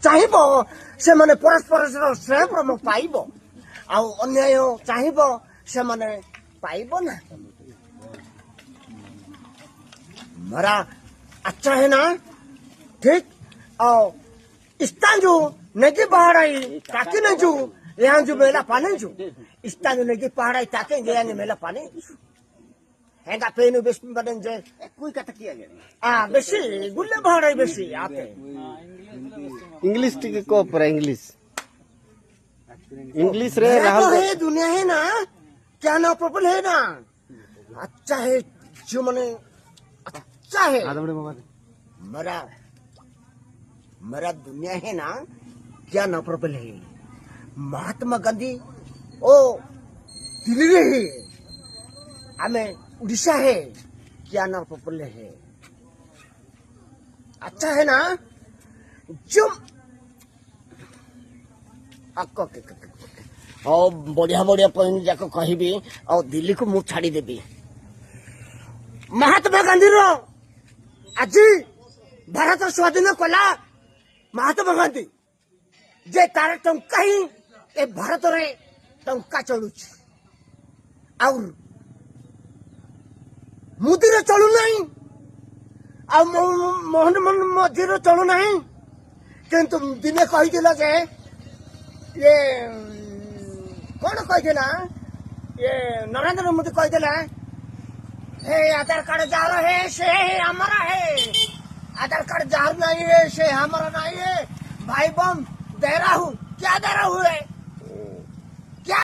ଚାହିଁବ ସେମାନେ ପରସ୍ପରର ସ୍ନେହ ପ୍ରେମ ପାଇବ ଆଉ ଅନ୍ୟାୟ ଚାହିଁବ ସେମାନେ ପାଇବ ନା। मेरा अच्छा है ना ठीक और इस्तांजू नगी पहाड़ाई ताकि न जू यहाँ जो मेला पाने जू इस्तांजू नगी पहाड़ाई ताकि यहाँ ने मेला पाने हैगा पेनु बेस बदन जे कोई कथा किया गया बेसी गुल्ले पहाड़ाई बेसी आते इंग्लिश टिके को पर इंग्लिश रे राहुल तो है दुनिया है ना क्या ना प्रॉब्लम है ना अच्छा है जो मने अच्छा है मेरा दुनिया है ना क्या ना प्रॉब्लम है महात्मा गांधी ओ दिल्ली है हमें उड़ीसा है क्या ना प्रॉब्लम है अच्छा है ना जो और बढ़िया बढ़िया पॉइंट जाको कहबी और दिल्ली को मुझ छाड़ी देबी महात्मा गांधी रो आज भारत स्वाधीन कला महात्मा गांधी जे तार टंका ही ए भारत रे टंका चलुछि और मुदी रे चलु नहीं आ मोहन मोदी रे चलु नहीं किंतु दिने कहि दिला जे ये कौन कहि दिला ये नरेंद्र मोदी कहि दिला हे आधार कार्ड जार है से हमारा है आधार कार्ड जार नहीं है से हमारा नहीं है भाई बम दे रहा हूँ क्या दे रहा हूँ